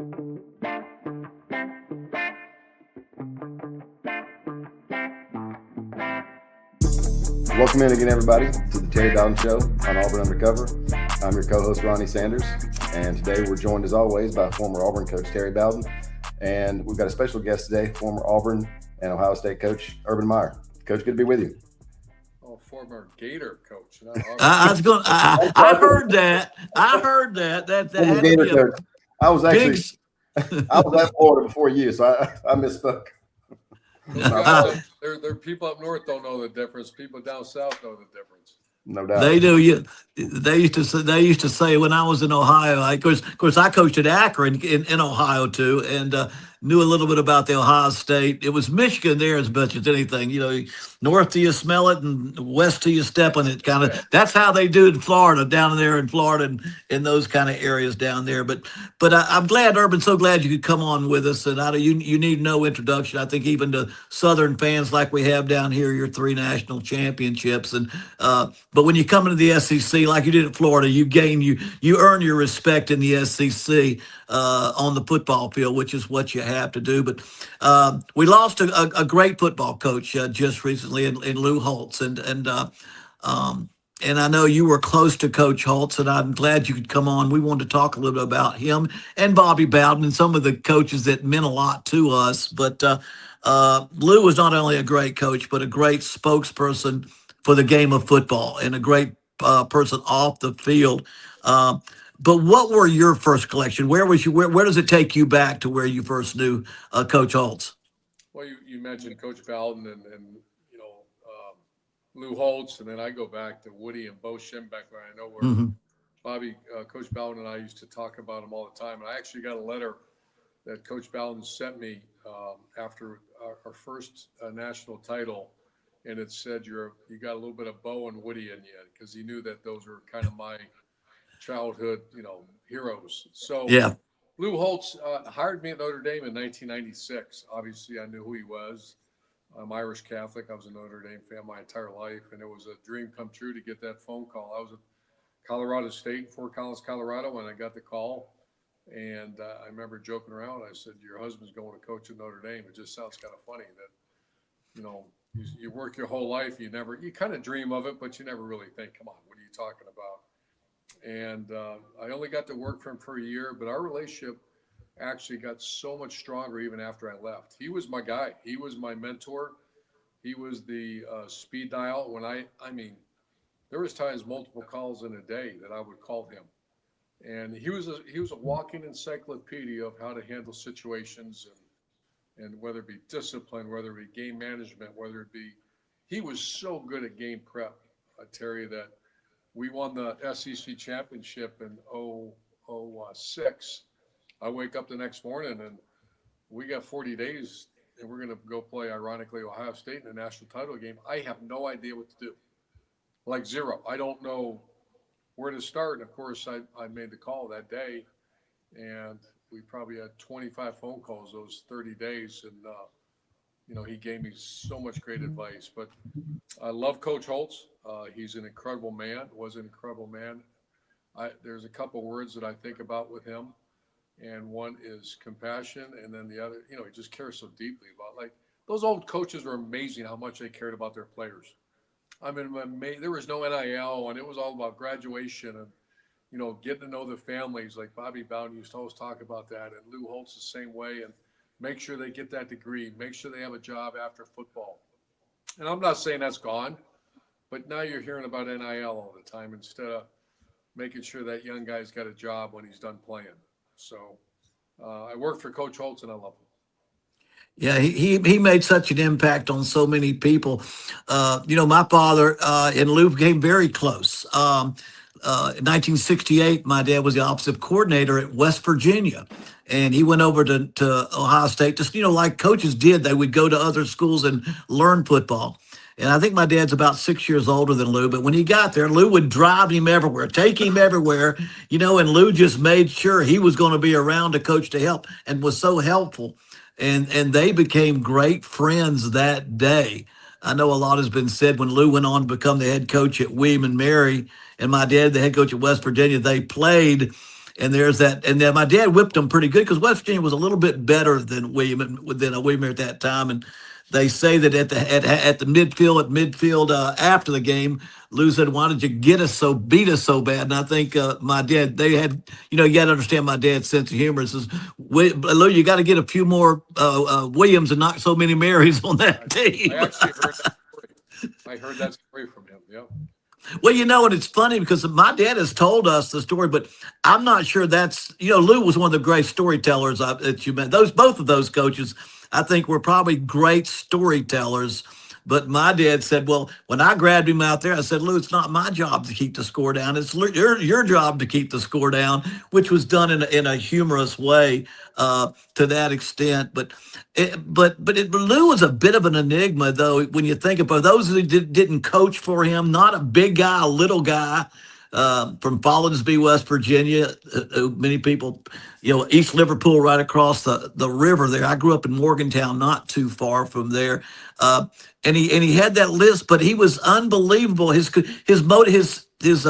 Welcome in again, everybody, to the Terry Bowden Show on Auburn Undercover. I'm your co-host, Ronnie Sanders, and today we're joined, as always, by former Auburn coach Terry Bowden, and we've got a special guest today, former Auburn and Ohio State coach Urban Meyer. Coach, good to be with you. Oh, former Gator coach. I was going. I heard that. That former Gator coach. I was actually I was at Florida before you, so I misspoke. There are people up north don't know the difference. People down south know the difference. No doubt. They do. They used to say when I was in Ohio. Of course, I coached at Akron in Ohio too, and knew a little bit about the Ohio State. It was Michigan there as much as anything. You know, north till you smell it, and west till you step on it. Kind of. Yeah. That's how they do it in Florida, down there in Florida, and in those kind of areas down there. But I'm glad, Urban. So glad you could come on with us. And you need no introduction. I think even to Southern fans like we have down here, your 3 national championships. And but when you come into the SEC like you did at Florida, you earn your respect in the SEC on the football field, which is what you have to do. But we lost a great football coach just recently in Lou Holtz, and I know you were close to Coach Holtz, and I'm glad you could come on. We wanted to talk a little bit about him and Bobby Bowden and some of the coaches that meant a lot to us. But Lou was not only a great coach, but a great spokesperson for the game of football and a great person off the field. But what were your first collection? Where was you? Where does it take you back to where you first knew Coach Holtz? Well, you mentioned Coach Bowden and Lou Holtz, and then I go back to Woody and Bo Schimbeck, where I know where Bobby, Coach Bowden and I used to talk about him all the time. And I actually got a letter that Coach Bowden sent me after our first national title, and it said you got a little bit of Bo and Woody in you, because he knew that those were kind of my childhood, heroes. So yeah. Lou Holtz hired me at Notre Dame in 1996. Obviously, I knew who he was. I'm Irish Catholic. I was a Notre Dame fan my entire life, and it was a dream come true to get that phone call. I was at Colorado State, Fort Collins, Colorado, when I got the call. And I remember joking around. I said, "Your husband's going to coach at Notre Dame." It just sounds kind of funny that, you work your whole life. You kind of dream of it, but you never really think, come on, what are you talking about? And I only got to work for him for a year, but our relationship actually got so much stronger even after I left. He was my guy. He was my mentor. He was the speed dial. There was times multiple calls in a day that I would call him. And he was a walking encyclopedia of how to handle situations and whether it be discipline, whether it be game management, he was so good at game prep, Terry, that we won the SEC championship in 2006. I wake up the next morning and we got 40 days and we're going to go play, ironically, Ohio State in a national title game. I have no idea what to do. Like zero. I don't know where to start. And of course, I made the call that day, and we probably had 25 phone calls those 30 days. And, he gave me so much great advice. But I love Coach Holtz. He's an incredible man, was an incredible man. There's a couple words that I think about with him. And one is compassion. And then the other, he just cares so deeply about, those old coaches were amazing how much they cared about their players. I mean, there was no NIL, and it was all about graduation and, getting to know the families. Like Bobby Bowden used to always talk about that, and Lou Holtz the same way, and make sure they get that degree, make sure they have a job after football. And I'm not saying that's gone, but now you're hearing about NIL all the time instead of making sure that young guy's got a job when he's done playing. So I worked for Coach Holtz, and I love him. Yeah, he made such an impact on so many people. My father and Lou became very close. In 1968, my dad was the offensive coordinator at West Virginia, and he went over to Ohio State. Just, like coaches did, they would go to other schools and learn football. And I think my dad's about 6 years older than Lou, but when he got there, Lou would drive him everywhere, take him everywhere, and Lou just made sure he was going to be around to coach to help, and was so helpful. And they became great friends that day. I know a lot has been said when Lou went on to become the head coach at William and Mary, and my dad, the head coach at West Virginia. They played, And there's that, and then my dad whipped them pretty good because West Virginia was a little bit better than William at that time. And they say that at the midfield after the game, Lou said, "Why did you beat us so bad?" And I think my dad, they had, you got to understand my dad's sense of humor. It says, "Lou, you got to get a few more Williams and not so many Marys on that team." I actually heard that story. I heard that story from him. Yeah. Well, and it's funny because my dad has told us the story, but I'm not sure that's, Lou was one of the great storytellers that you met. Both of those coaches, I think, were probably great storytellers. But my dad said, well, when I grabbed him out there, I said, "Lou, it's not my job to keep the score down. It's your job to keep the score down," which was done in a humorous way to that extent. But Lou was a bit of an enigma, though, when you think about those who didn't coach for him. Not a big guy, a little guy. From Follinsby, West Virginia, many people, East Liverpool, right across the river there. I grew up in Morgantown, not too far from there, and he had that list, but he was unbelievable. His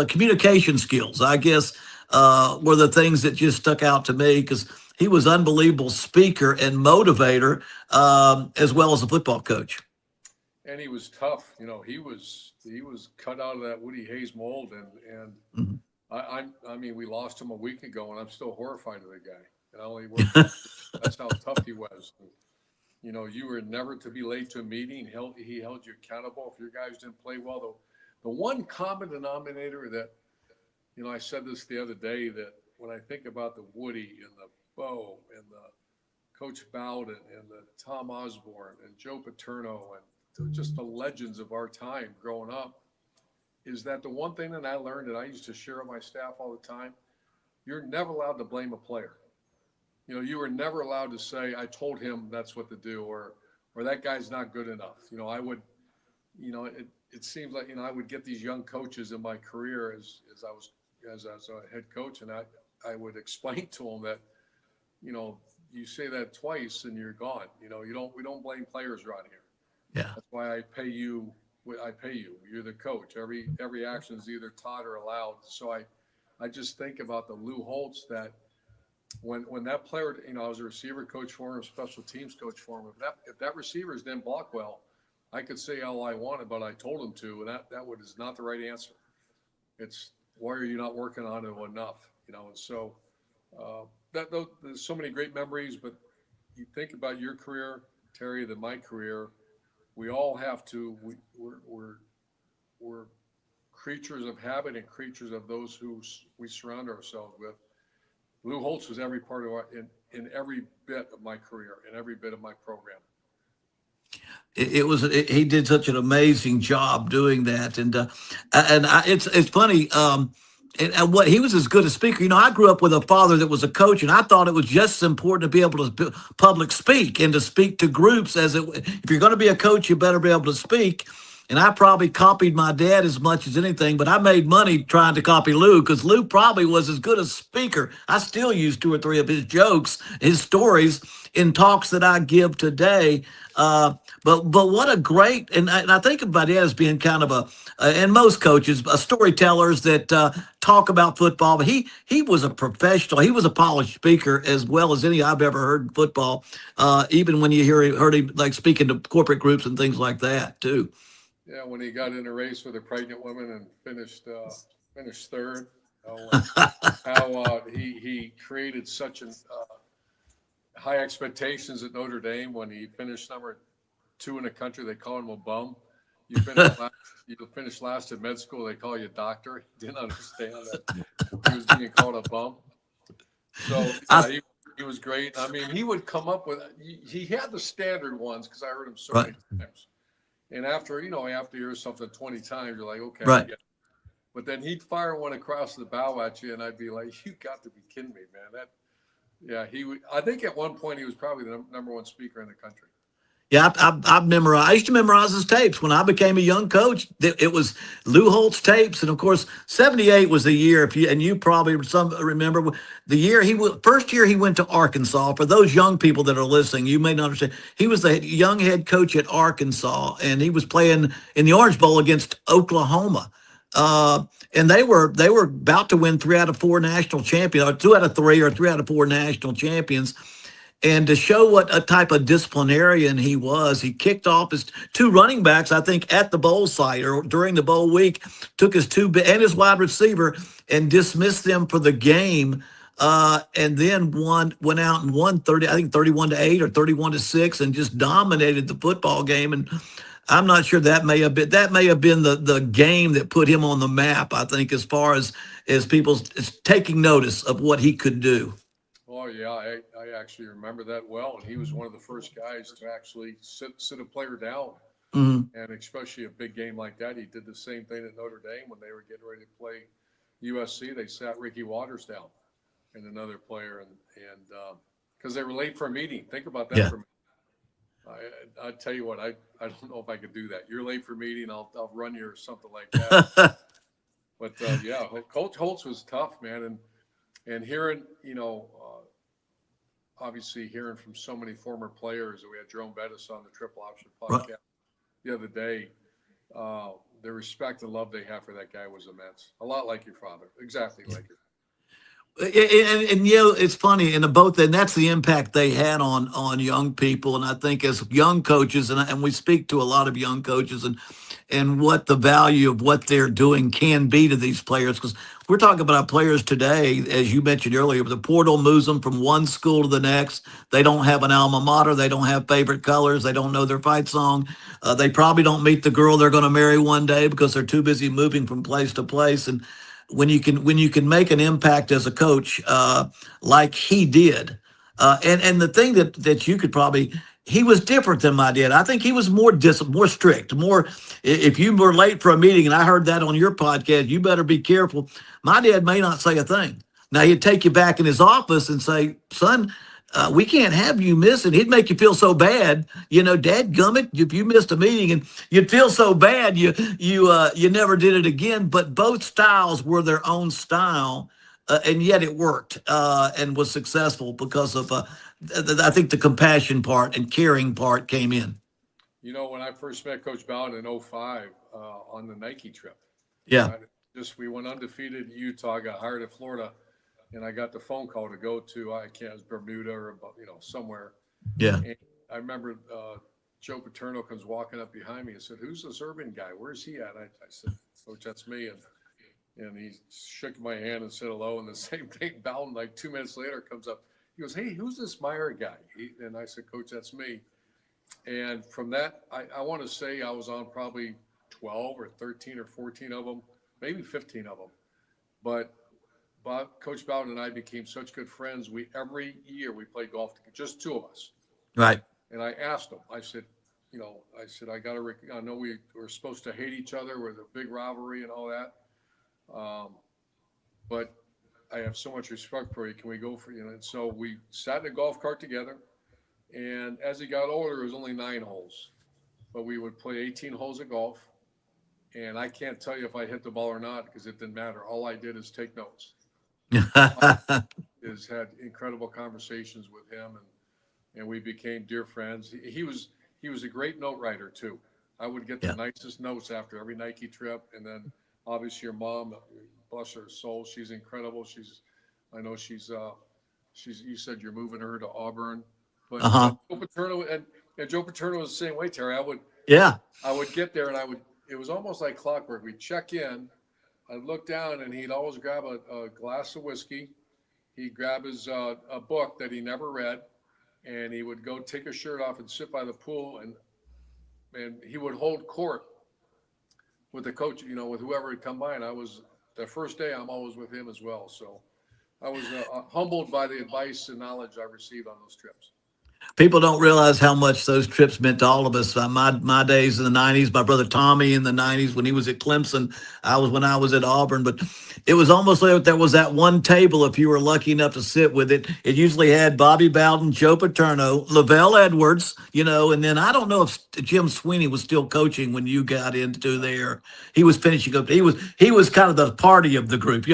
communication skills, I guess, were the things that just stuck out to me because he was unbelievable speaker and motivator, as well as a football coach. And he was tough. He was cut out of that Woody Hayes mold, and Mm-hmm. I mean, we lost him a week ago, and I'm still horrified of the guy. That's how tough he was. And, you were never to be late to a meeting. He held you accountable if your guys didn't play well. The one common denominator that, I said this the other day, that when I think about the Woody and the Bo and the Coach Bowden and the Tom Osborne and Joe Paterno and just the legends of our time growing up, is that the one thing that I learned, and I used to share with my staff all the time, you're never allowed to blame a player. You were never allowed to say, "I told him that's what to do," or "that guy's not good enough." I would, it seems like, I would get these young coaches in my career as I was a head coach, and I would explain to them that, you say that twice and you're gone. We don't blame players around here. Yeah. That's why I pay you. You're the coach. Every action is either taught or allowed. So I just think about the Lou Holtz, that when that player, I was a receiver coach for him, special teams coach for him. If that receivers didn't block well, I could say all I wanted, but I told him to, and that is not the right answer. It's, why are you not working on it enough? And so there's so many great memories. But you think about your career, Terry, than my career. We all have to. We're creatures of habit and creatures of those who we surround ourselves with. Lou Holtz was every part of in every bit of my career, in every bit of my program. He did such an amazing job doing that, it's funny. And what he was as good a speaker. I grew up with a father that was a coach, and I thought it was just as important to be able to public speak and to speak to groups if you're going to be a coach, you better be able to speak. And I probably copied my dad as much as anything, but I made money trying to copy Lou because Lou probably was as good a speaker. I still use 2 or 3 of his jokes, his stories in talks that I give today. But what a great, and I think of my dad as being kind of and most coaches, storytellers that talk about football. But he was a professional. He was a polished speaker as well as any I've ever heard in football. Even when you heard him like speaking to corporate groups and things like that too. Yeah, when he got in a race with a pregnant woman and finished third, how he created such high expectations at Notre Dame. When he finished number 2 in the country, they called him a bum. You finish last in med school, they call you a doctor. He didn't understand that he was being called a bum. So he was great. I mean, he would come up with, he had the standard ones because I heard him so many times. And after you hear something 20 times, you're like, okay. Right. But then he'd fire one across the bow at you, and I'd be like, you got to be kidding me, man. He would. I think at one point he was probably the number 1 speaker in the country. Yeah, I've memorized. I used to memorize his tapes when I became a young coach. It was Lou Holtz tapes, and of course, '78 was the year. You probably remember the year first year he went to Arkansas. For those young people that are listening, you may not understand. He was the young head coach at Arkansas, and he was playing in the Orange Bowl against Oklahoma. And they were about to win 3 out of 4 national champions, or 2 out of 3, or 3 out of 4 national champions. And to show what a type of disciplinarian he was, he kicked off his 2 running backs, I think, at the bowl site or during the bowl week, took his 2 and his wide receiver and dismissed them for the game. And then went out and won 31-8 or 31-6, and just dominated the football game. And I'm not sure that may have been the game that put him on the map, I think, as far as people taking notice of what he could do. Oh yeah, I actually remember that well, and he was one of the first guys to actually sit a player down, and especially a big game like that. He did the same thing at Notre Dame when they were getting ready to play USC. They sat Ricky Waters down and another player, and because they were late for a meeting. Think about that for a minute. I tell you what, I don't know if I could do that. You're late for a meeting, I'll run you or something like that. But yeah, Coach Holtz was tough, man, and hearing, obviously hearing from so many former players. We had Jerome Bettis on the Triple Option podcast the other day. The respect and love they have for that guy was immense. A lot like your father, exactly like your. And it's funny, and that's the impact they had on young people. And I think as young coaches, and we speak to a lot of young coaches, and what the value of what they're doing can be to these players, because we're talking about players today, as you mentioned earlier, the portal moves them from one school to the next. They don't have an alma mater. They don't have favorite colors. They don't know their fight song. They probably don't meet the girl they're going to marry one day because they're too busy moving from place to place. And when you can make an impact as a coach, like he did, and the thing that you could probably, he was different than my dad. I think he was more strict, more. If you were late for a meeting, and I heard that on your podcast, you better be careful. My dad may not say a thing. Now he'd take you back in his office and say, "Son, we can't have you missing." He'd make you feel so bad, dadgummit, if you missed a meeting, and you'd feel so bad you never did it again. But both styles were their own style, and yet it worked and was successful because of I think the compassion part and caring part came in. When I first met Coach Bowden in 2005 on the Nike trip, we went undefeated in Utah, got hired at Florida. And I got the phone call to go to, Bermuda or, somewhere. Yeah. And I remember Joe Paterno comes walking up behind me and said, "Who's this Urban guy? Where's he at?" I said, "Coach, that's me." And he shook my hand and said hello. And the same thing, Bowden, like 2 minutes later, comes up. He goes, "Hey, who's this Meyer guy?" And I said, "Coach, that's me." And from that, I want to say I was on probably 12 or 13 or 14 of them, maybe 15 of them. But Coach Bowden and I became such good friends. Every year we played golf together, just 2 of us. Right. And I asked him, I said, I know we were supposed to hate each other with a big rivalry and all that. But I have so much respect for you. Can we go for, and so we sat in a golf cart together. And as he got older, it was only 9 holes, but we would play 18 holes of golf. And I can't tell you if I hit the ball or not, because it didn't matter. All I did is take notes. Has had incredible conversations with him, and we became dear friends. He was a great note writer too. I would get the nicest notes after every Nike trip, and then obviously your mom, bless her soul, she's incredible. I know she's you said you're moving her to Auburn, but Joe Paterno and Joe Paterno was the same way, Terry. I would get there, and it was almost like clockwork. We'd check in. I'd look down, and he'd always grab a glass of whiskey. He'd grab his a book that he never read, and he would go take his shirt off and sit by the pool, and he would hold court with the coach, with whoever had come by. And the first day, I'm always with him as well. So I was humbled by the advice and knowledge I received on those trips. People don't realize how much those trips meant to all of us. My days in the 90s, my brother Tommy in the 90s when he was at Clemson, when I was at Auburn. But it was almost like there was that one table, if you were lucky enough to sit with it. It usually had Bobby Bowden, Joe Paterno, Lavelle Edwards, and then I don't know if Jim Sweeney was still coaching when you got into there. He was finishing up. He was kind of the party of the group.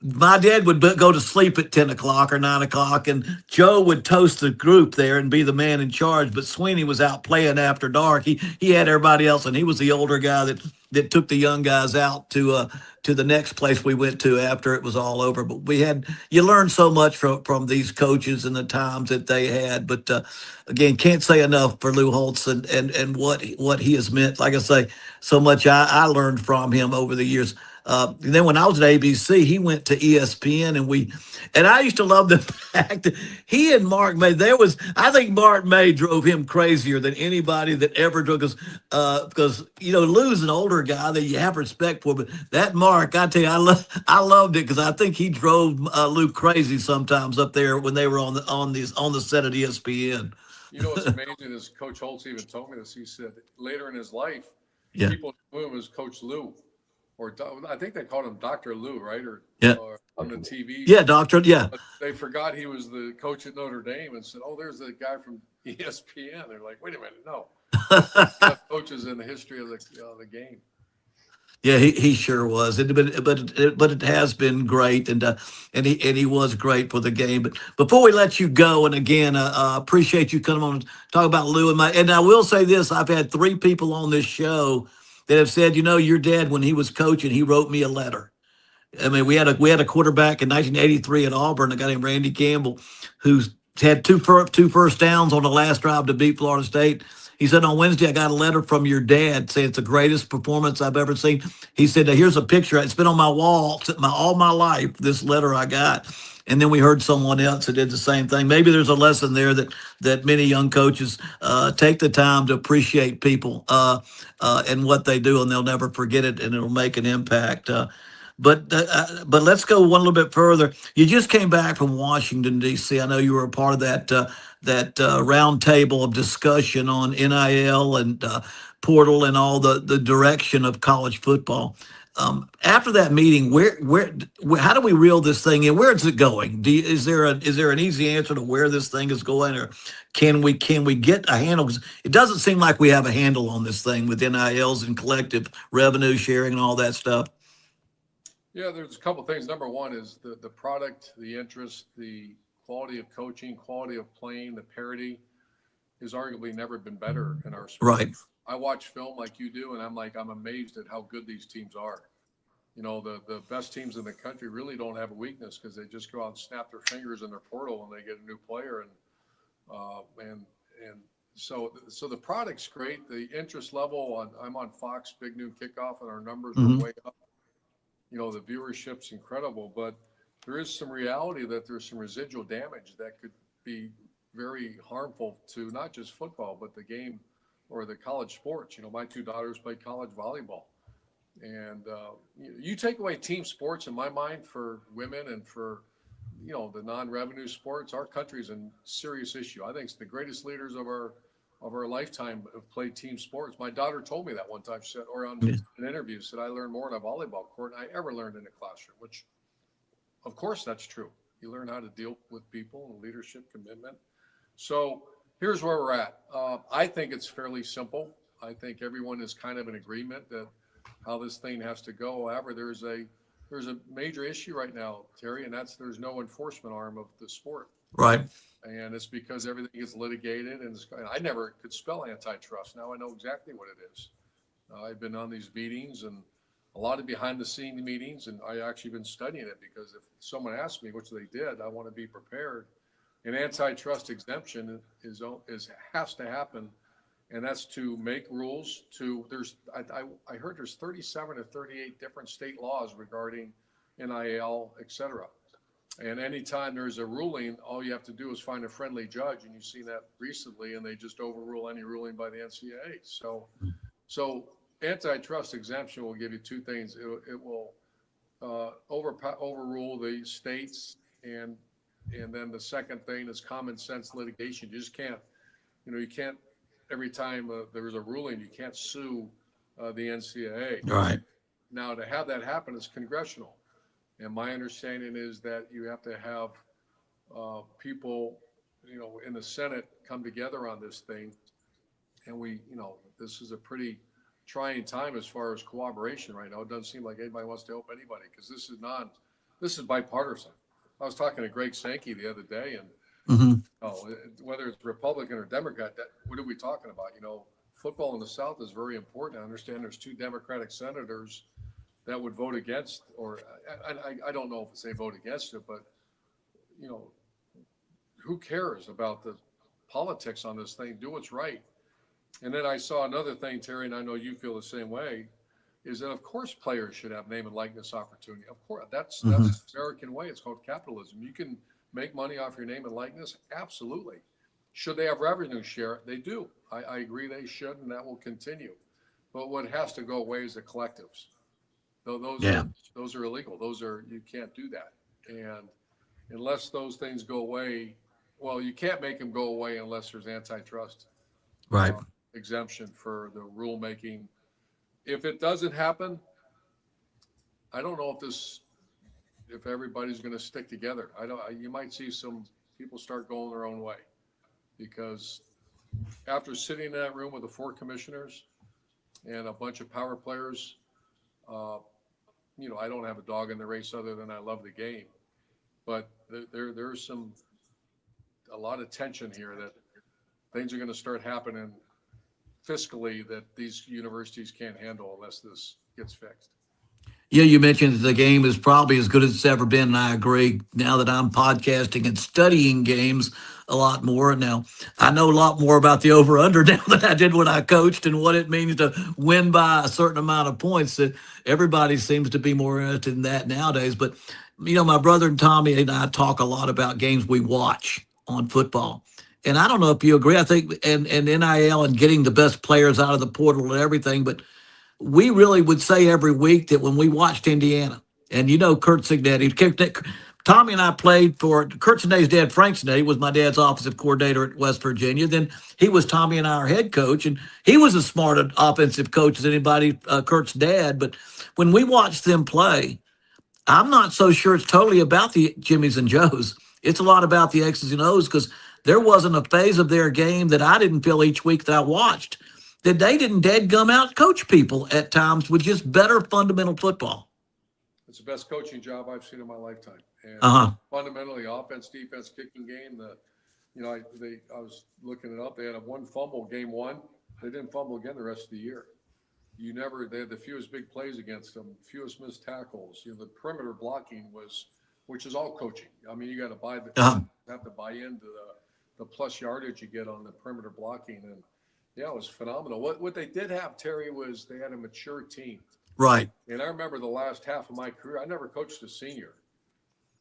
My dad would go to sleep at 10 o'clock or 9 o'clock, and Joe would toast the group there and be the man in charge. But Sweeney was out playing after dark. He had everybody else, and he was the older guy that that took the young guys out to the next place we went to after it was all over. But you learn so much from these coaches and the times that they had. But again, can't say enough for Lou Holtz and what he has meant. Like I say, so much I learned from him over the years. And then when I was at ABC, he went to ESPN, and I used to love the fact that he and Mark May. I think Mark May drove him crazier than anybody that ever drove, because Lou's an older guy that you have respect for, but that Mark, I tell you, I loved it because I think he drove Lou crazy sometimes up there when they were on the set at ESPN. You know what's amazing is Coach Holtz even told me this. He said later in his life, Yeah. people knew him as Coach Lou, or I think they called him Dr. Lou, right? Yeah. Or on the TV. Yeah, Doctor. Yeah. But they forgot he was the coach at Notre Dame and said, "Oh, there's the guy from ESPN." They're like, "Wait a minute, no." Coaches in the history of the game. Yeah, he sure was, but it has been great, and he was great for the game. But before we let you go, and again, appreciate you coming on and talk about Lou and I will say this: I've had 3 people on this show that have said, your dad when he was coaching, he wrote me a letter. I mean, we had a quarterback in 1983 at Auburn, a guy named Randy Campbell, who's had two first downs on the last drive to beat Florida State. He said, on Wednesday, I got a letter from your dad saying it's the greatest performance I've ever seen. He said, here's a picture. It's been on my wall all my life, this letter I got. And then we heard someone else that did the same thing. Maybe there's a lesson there that many young coaches take the time to appreciate people and what they do, and they'll never forget it, and it'll make an impact. But let's go one little bit further. You just came back from Washington, D.C. I know you were a part of that round table of discussion on NIL and portal and all the direction of college football. After that meeting, how do we reel this thing in? Where is it going? Is there an easy answer to where this thing is going, or can we get a handle? 'Cause it doesn't seem like we have a handle on this thing with NILs and collective revenue sharing and all that stuff. Yeah, there's a couple of things. Number one is the product, the interest, the quality of coaching, quality of playing, the parity has arguably never been better in our sport. Right. I watch film like you do, and I'm amazed at how good these teams are. The best teams in the country really don't have a weakness because they just go out and snap their fingers in their portal when they get a new player, and so the product's great. The interest level I'm on Fox Big Noon Kickoff, and our numbers are way up. The viewership's incredible, but there is some reality that there's some residual damage that could be very harmful to not just football, but the game or the college sports. My 2 daughters play college volleyball, and you take away team sports in my mind for women and for, the non-revenue sports, our country's in serious issue. I think it's the greatest leaders of our lifetime have played team sports. My daughter told me that one time. She said, or on an interview, said, I learned more in a volleyball court than I ever learned in a classroom, which of course that's true. You learn how to deal with people and leadership, commitment. So here's where we're at. I think it's fairly simple. I think everyone is kind of in agreement that how this thing has to go. However, there's a major issue right now, Terry, and that's there's no enforcement arm of the sport. Right. And it's because everything is litigated, and I never could spell antitrust. Now I know exactly what it is. I've been on these meetings and a lot of behind-the-scenes meetings, and I actually been studying it because if someone asks me, which they did, I want to be prepared. An antitrust exemption has to happen, and that's to make rules. I heard there's 37 or 38 different state laws regarding NIL, et cetera. And anytime there's a ruling, all you have to do is find a friendly judge, and you've seen that recently, and they just overrule any ruling by the NCAA. So antitrust exemption will give you 2 things. It will overrule the states, and then the second thing is common sense litigation. You just can't, you can't every time there's a ruling, you can't sue the NCAA. Right. Now, to have that happen is congressional. And my understanding is that you have to have people, in the Senate come together on this thing. And this is a pretty trying time as far as cooperation right now. It doesn't seem like anybody wants to help anybody because this is bipartisan. I was talking to Greg Sankey the other day, and whether it's Republican or Democrat, what are we talking about? football in the South is very important. I understand there's 2 Democratic senators that would vote against, or I don't know if they vote against it, but you know, who cares about the politics on this thing? Do what's right. And then I saw another thing, Terry, and I know you feel the same way, is that of course players should have name and likeness opportunity. Of course, that's the American way. It's called capitalism. You can make money off your name and likeness. Absolutely. Should they have revenue share? They do. I agree they should, and that will continue. But what has to go away is the collectives. Those are illegal. You can't do that. And unless those things go away, well, you can't make them go away unless there's antitrust exemption for the rulemaking. If it doesn't happen, I don't know if everybody's going to stick together. You might see some people start going their own way, because after sitting in that room with the 4 commissioners and a bunch of power players, you know, I don't have a dog in the race other than I love the game, but there's a lot of tension here that things are going to start happening fiscally that these universities can't handle unless this gets fixed. Yeah, you mentioned that the game is probably as good as it's ever been, and I agree. Now that I'm podcasting and studying games a lot more now, I know a lot more about the over-under now than I did when I coached, and what it means to win by a certain amount of points. That everybody seems to be more interested in that nowadays. But, you know, my brother and Tommy and I talk a lot about games we watch on football. And I don't know if you agree. I think and NIL and getting the best players out of the portal and everything, but we really would say every week that when we watched Indiana, and you know Kurt Signetti, Tommy and I played for Kurt Signetti's dad. Frank Signetti was my dad's offensive coordinator at West Virginia. Then he was Tommy and I, our head coach, and he was as smart an offensive coach as anybody, Kurt's dad. But when we watched them play, I'm not so sure it's totally about the Jimmies and Joes. It's a lot about the X's and O's, because there wasn't a phase of their game that I didn't feel each week that I watched that they didn't dadgum out coach people at times with just better fundamental football. It's the best coaching job I've seen in my lifetime. And fundamentally, offense, defense, kicking game. I was looking it up. They had 1 fumble game 1. They didn't fumble again the rest of the year. They had the fewest big plays against them, fewest missed tackles. You know, the perimeter blocking which is all coaching. I mean, you got to have to buy into the plus yardage you get on the perimeter blocking. And yeah, it was phenomenal. What they did have, Terry, was they had a mature team. Right. And I remember the last half of my career, I never coached a senior.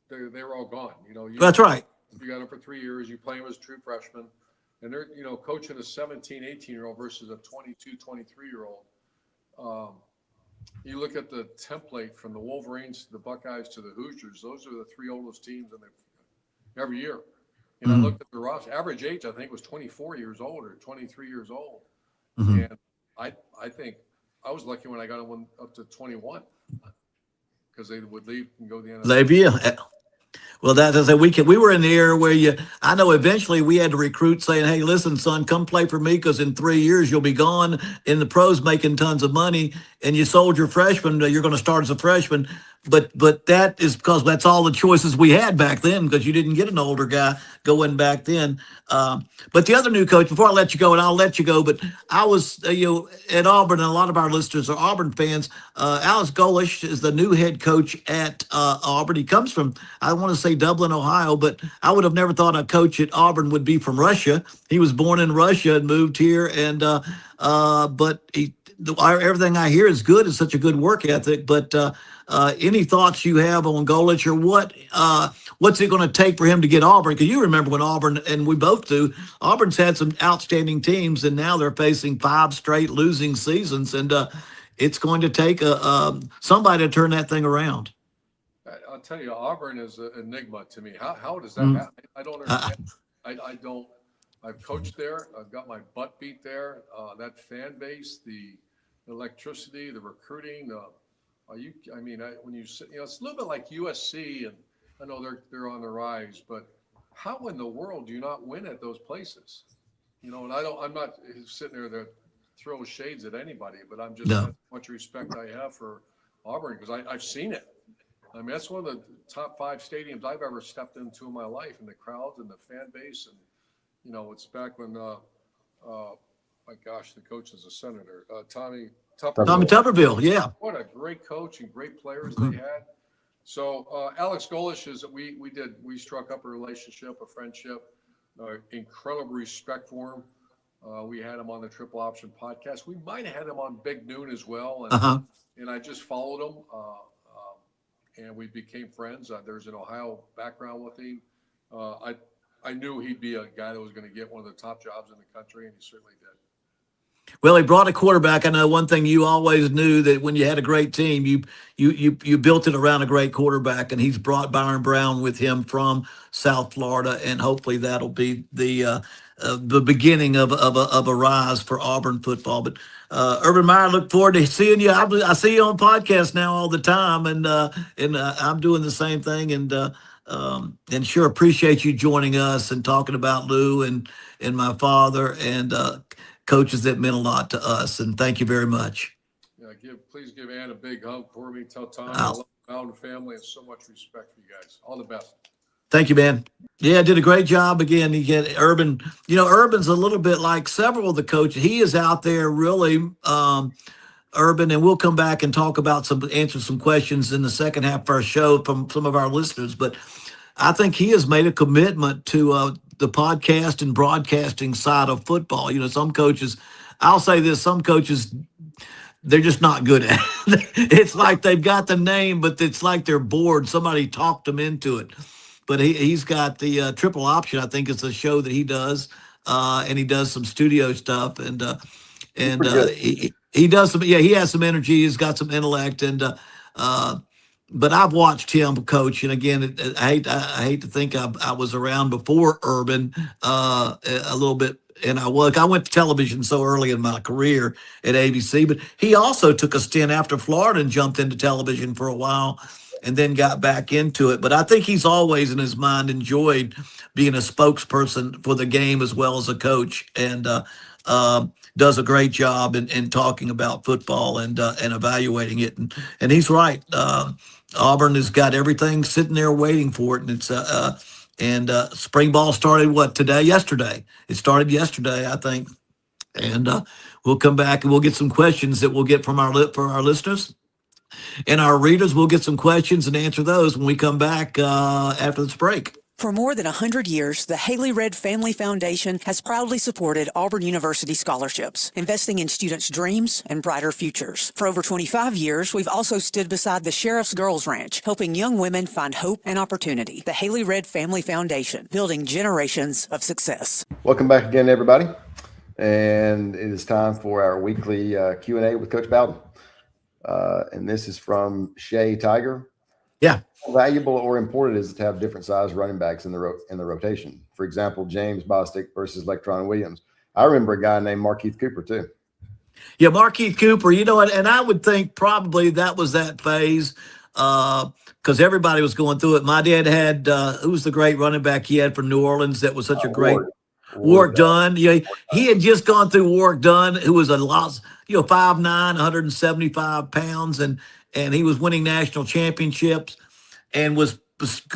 They were all gone. You know, that's right. You got them for 3 years. You play them as true freshmen. And they're, you know, coaching a 17, 18-year-old versus a 22, 23-year-old. You look at the template from the Wolverines to the Buckeyes to the Hoosiers. Those are the 3 oldest teams every year. And I looked at the roster. Average age, I think, was 24 years old or 23 years old. And I think I was lucky when I got them up to 21, because they would leave and go to the NFL. Well, that's as I say, we were in the era where I know eventually we had to recruit saying, hey, listen, son, come play for me, because in 3 years you'll be gone in the pros making tons of money, and you sold your freshman, you're going to start as a freshman. But that is because that's all the choices we had back then, because you didn't get an older guy going back then. But the other new coach, before I let you go, and I'll let you go, but I was at Auburn, and a lot of our listeners are Auburn fans. Alex Golesh is the new head coach at Auburn. He comes from, I want to say Dublin, Ohio, but I would have never thought a coach at Auburn would be from Russia. He was born in Russia and moved here, and but everything I hear is good. It's such a good work ethic. But any thoughts you have on Golesh, or what's it going to take for him to get Auburn? Because you remember when Auburn, and we both do, Auburn's had some outstanding teams, and now they're facing 5 straight losing seasons, and it's going to take somebody to turn that thing around. I'll tell you, Auburn is an enigma to me. How does that happen? I don't understand. I don't. I've coached there. I've got my butt beat there. That fan base, the electricity, the recruiting. When you sit, it's a little bit like USC, and I know they're on the rise, but how in the world do you not win at those places? You know, and I'm not sitting there to throw shades at anybody, but I'm just how much respect I have for Auburn, because I've seen it. I mean, that's one of the top 5 stadiums I've ever stepped into in my life, and the crowds and the fan base. And, you know, it's back when I my gosh, the coach is a senator, Tommy Tommy Tuberville. Tuberville, yeah. What a great coach and great players Mhm. they had. So Alex Golesh is we struck up a relationship, a friendship, incredible respect for him. We had him on the Triple Option podcast. We might have had him on Big Noon as well, and I just followed him, and we became friends. There's an Ohio background with him. I knew he'd be a guy that was going to get one of the top jobs in the country, and he certainly did. Well, he brought a quarterback. I know one thing you always knew, that when you had a great team, you built it around a great quarterback, and he's brought Byron Brown with him from South Florida, and hopefully that'll be the beginning of a rise for Auburn football. But Urban Meyer, look forward to seeing you. I see you on podcasts now all the time, and I'm doing the same thing, and sure appreciate you joining us and talking about Lou and my father and coaches that meant a lot to us. And thank you very much. Yeah, please give Ann a big hug for me. Tell Tommy I love the Bowden family and so much respect for you guys. All the best. Thank you, man. Yeah, did a great job again. You get Urban. Urban's a little bit like several of the coaches. He is out there really, Urban, and we'll come back and talk about answer some questions in the second half of our show from some of our listeners. But I think he has made a commitment to the podcast and broadcasting side of football. Some coaches, I'll say this, some coaches, they're just not good at it. It's like they've got the name, but it's like they're bored. Somebody talked them into it. But he's got the Triple Option. I think it's a show that he does, and he does some studio stuff, and he does some. Yeah, he has some energy. He's got some intellect, and but I've watched him coach, and again, I hate to think I was around before Urban a little bit, and I went to television so early in my career at ABC, but he also took a stint after Florida and jumped into television for a while, and then got back into it. But I think he's always in his mind enjoyed being a spokesperson for the game as well as a coach, and does a great job in talking about football and evaluating it. And he's right. Auburn has got everything sitting there waiting for it, and it's spring ball started yesterday. It started yesterday, I think, and we'll come back and we'll get some questions that we'll get from our listeners and our readers. We'll get some questions and answer those when we come back after this break. For more than 100 years, the Haley Red Family Foundation has proudly supported Auburn University scholarships, investing in students' dreams and brighter futures. For over 25 years, we've also stood beside the Sheriff's Girls Ranch, helping young women find hope and opportunity. The Haley Red Family Foundation, building generations of success. Welcome back again, everybody. And it is time for our weekly Q&A with Coach Bowden. And this is from Shay Tiger. Yeah. How valuable or important is it to have different size running backs in the rotation? For example, James Bostic versus Electron Williams. I remember a guy named Markeith Cooper too. Yeah, Markeith Cooper. And I would think probably that was that phase because everybody was going through it. My dad had who was the great running back he had from New Orleans that was such a great Warwick Dunn. Yeah, he had just gone through Warwick Dunn, who was 5'9", 175 pounds, and he was winning national championships and was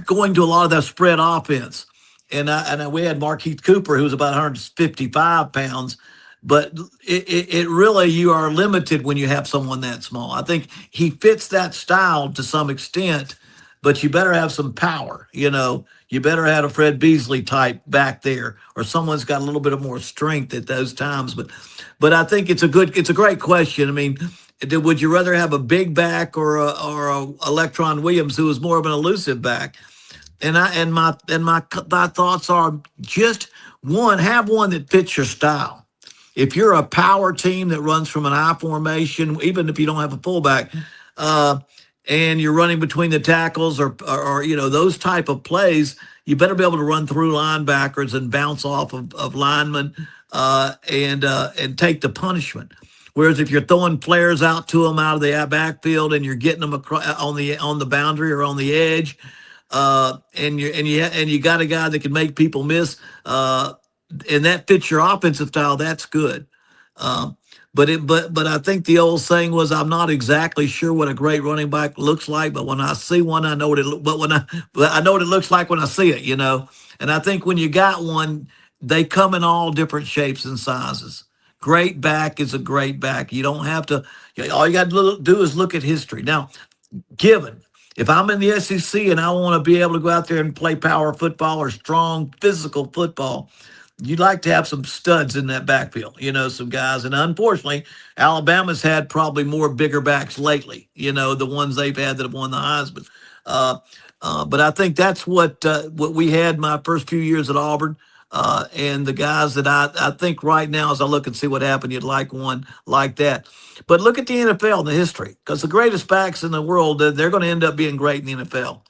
going to a lot of that spread offense. And we had Markeith Cooper, who was about 155 pounds. But it really, you are limited when you have someone that small. I think he fits that style to some extent, but you better have some power. You better have a Fred Beasley type back there, or someone's got a little bit of more strength at those times. But I think it's a great question. I mean, would you rather have a big back or a Electron Williams, who is more of an elusive back? And my thoughts are just have one that fits your style. If you're a power team that runs from an I formation, even if you don't have a fullback, and you're running between the tackles or those type of plays, you better be able to run through linebackers and bounce off of linemen and take the punishment. Whereas if you're throwing flares out to them out of the backfield and you're getting them across on the boundary or on the edge, and you got a guy that can make people miss, and that fits your offensive style, that's good. But I think the old saying was, I'm not exactly sure what a great running back looks like, but when I see one, I know what I know what it looks like when I see it, And I think when you got one, they come in all different shapes and sizes. great back is a great back. You don't have to. All you got to do is look at history. Now, given if I'm in the SEC and I want to be able to go out there and play power football or strong physical football, you'd like to have some studs in that backfield, some guys. And unfortunately, Alabama's had probably more bigger backs lately, the ones they've had that have won the Heisman. But I think that's what we had my first few years at Auburn. And the guys that I think right now, as I look and see what happened, you'd like one like that. But look at the NFL and the history, because the greatest backs in the world, they're going to end up being great in the NFL.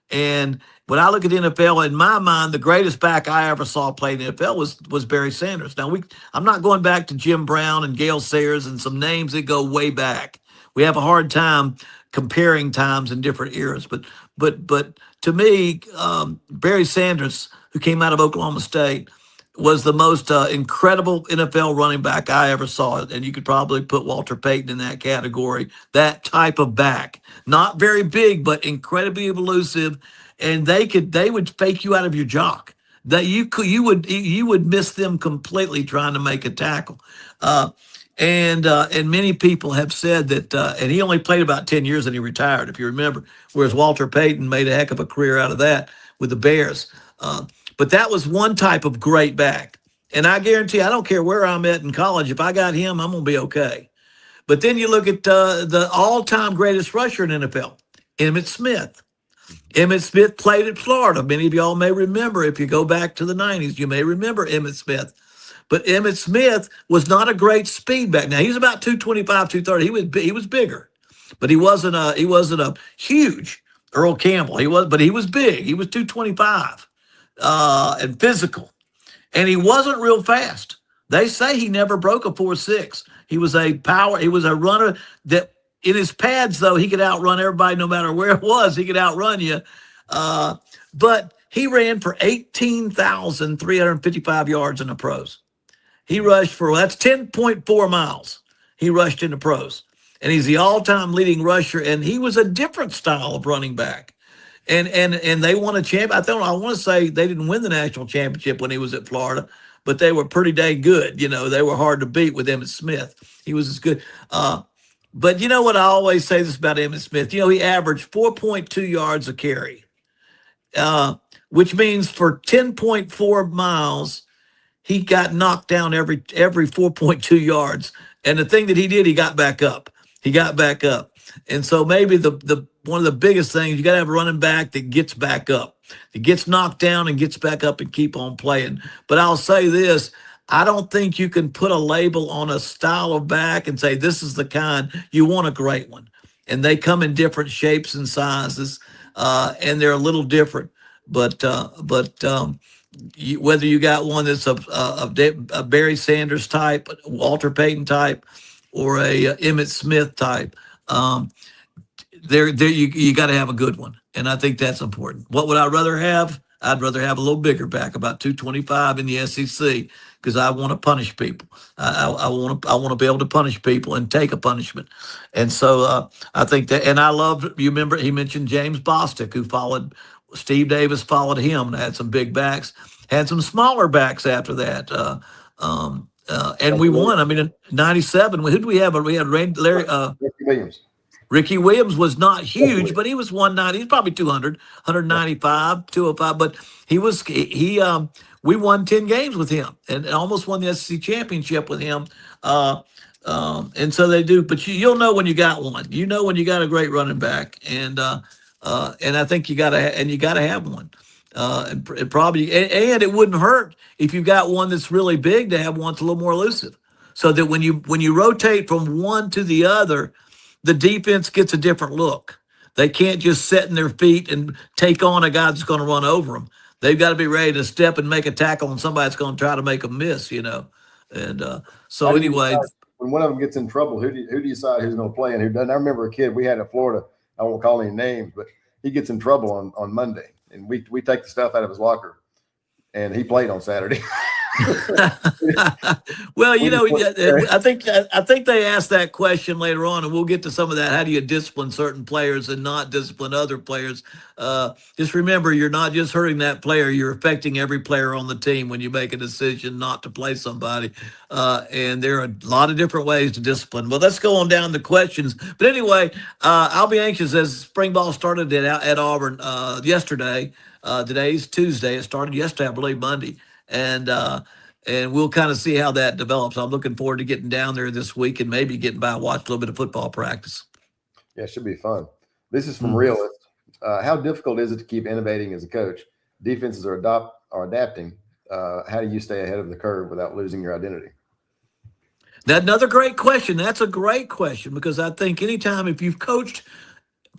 And when I look at the NFL, in my mind, the greatest back I ever saw play in the NFL was Barry Sanders. Now, I'm not going back to Jim Brown and Gale Sayers and some names that go way back. We have a hard time comparing times in different eras. But to me, Barry Sanders, who came out of Oklahoma State, was the most incredible NFL running back I ever saw. And you could probably put Walter Payton in that category, that type of back. Not very big, but incredibly elusive. And they would fake you out of your jock. That you would miss them completely trying to make a tackle. And many people have said that, and he only played about 10 years and he retired, if you remember, whereas Walter Payton made a heck of a career out of that with the Bears. But that was one type of great back. And I guarantee, I don't care where I'm at in college, if I got him, I'm going to be okay. But then you look at the all-time greatest rusher in NFL, Emmitt Smith. Emmitt Smith played at Florida. Many of y'all may remember, if you go back to the 90s, you may remember Emmitt Smith. But Emmitt Smith was not a great speed back. Now, he was about 225, 230. He was bigger, but he wasn't a huge Earl Campbell. But he was big. He was 225 and physical, and he wasn't real fast. They say he never broke a 4.6. He was a runner that in his pads, though, he could outrun everybody no matter where it was. He could outrun you. But he ran for 18,355 yards in the pros. He rushed that's 10.4 miles. He rushed in the pros. And he's the all-time leading rusher, and he was a different style of running back. And they won a champion. I want to say they didn't win the national championship when he was at Florida, but they were pretty dang good. They were hard to beat with Emmitt Smith. He was as good. But you know what I always say this about Emmitt Smith? He averaged 4.2 yards a carry, which means for 10.4 miles, he got knocked down every 4.2 yards. And the thing that he did, he got back up. And so maybe the one of the biggest things, you got to have a running back that gets back up, that gets knocked down and gets back up and keep on playing. But I'll say this, I don't think you can put a label on a style of back and say this is the kind. You want a great one. And they come in different shapes and sizes, and they're a little different. But whether you got one that's a Barry Sanders type, Walter Payton type, or a Emmitt Smith type, you got to have a good one, and I think that's important. What would I rather have? I'd rather have a little bigger back, about 225 in the SEC, because I want to punish people. I want to be able to punish people and take a punishment, and so I think that. And I loved. You remember he mentioned James Bostic, who followed. Steve Davis followed him and had some big backs, had some smaller backs after that. And we won. I mean, in 97, who did we have? We had Larry Ricky Williams. Ricky Williams was not huge, but he was 190. He's probably 200, 195, 205. But we won 10 games with him and almost won the SEC championship with him. And so they do. But you'll know when you got one. You know when you got a great running back, and I think you got to have one. And it wouldn't hurt if you got one that's really big to have one that's a little more elusive, so that when you rotate from one to the other, the defense gets a different look. They can't just sit in their feet and take on a guy that's going to run over them. They've got to be ready to step and make a tackle on somebody that's going to try to make them miss. And so anyway, when one of them gets in trouble, who do you decide who's going to play and who doesn't? I remember a kid we had at Florida. I won't call any names, but he gets in trouble on Monday, and we take the stuff out of his locker, and he played on Saturday. Well, We just want- I think they asked that question later on, and we'll get to some of that. How do you discipline certain players and not discipline other players? Just remember, you're not just hurting that player; you're affecting every player on the team when you make a decision not to play somebody. And there are a lot of different ways to discipline. Well, let's go on down to questions. But anyway, I'll be anxious as spring ball started at Auburn yesterday. Today's Tuesday. It started yesterday, I believe, Monday, and we'll kind of see how that develops. I'm looking forward to getting down there this week and maybe getting by and watch a little bit of football practice. Yeah, it should be fun. This is from Mm. Realist. How difficult is it to keep innovating as a coach? Defenses are adapting. How do you stay ahead of the curve without losing your identity? That's another great question. That's a great question because I think anytime if you've coached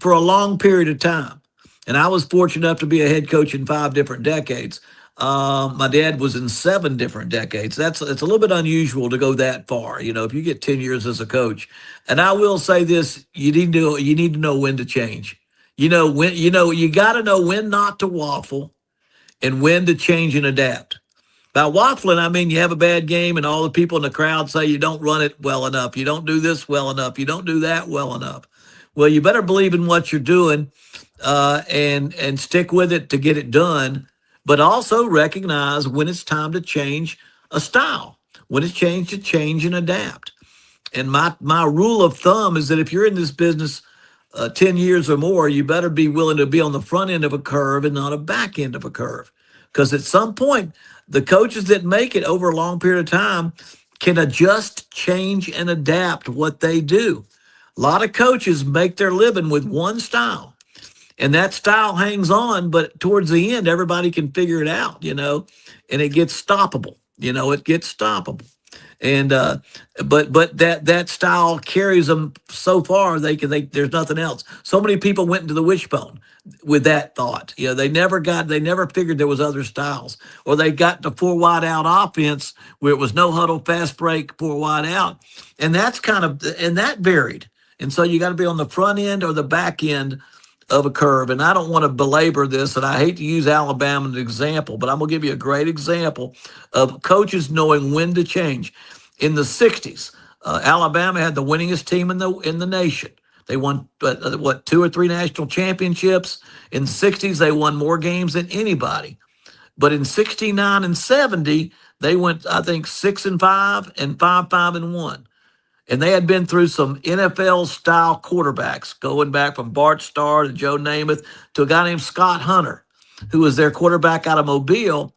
for a long period of time, and I was fortunate enough to be a head coach in 5 different decades. My dad was in 7 different decades. It's a little bit unusual to go that far. You know, if you get 10 years as a coach, and I will say this, you need to know when to change. You got to know when not to waffle and when to change and adapt. By waffling, I mean you have a bad game and all the people in the crowd say you don't run it well enough, you don't do this well enough, you don't do that well enough. Well, you better believe in what you're doing and stick with it to get it done, but also recognize when it's time to change a style, when it's to change and adapt. And my rule of thumb is that if you're in this business 10 years or more, you better be willing to be on the front end of a curve and not a back end of a curve. Because at some point, the coaches that make it over a long period of time can adjust, change, and adapt what they do. A lot of coaches make their living with one style, and that style hangs on, but towards the end, everybody can figure it out, and it gets stoppable. It gets stoppable. And but that style carries them so far there's nothing else. So many people went into the wishbone with that thought. They never figured there was other styles, or they got the 4 wide out offense where it was no huddle, fast break, 4 wide out, and that varied. And so you got to be on the front end or the back end of a curve. And I don't want to belabor this, and I hate to use Alabama as an example, but I'm going to give you a great example of coaches knowing when to change. In the 60s, Alabama had the winningest team in the nation. They won, 2 or 3 national championships. In the 60s, they won more games than anybody. But in 69 and 70, they went, I think, 6-5 and 5-1. And they had been through some NFL-style quarterbacks, going back from Bart Starr to Joe Namath to a guy named Scott Hunter, who was their quarterback out of Mobile.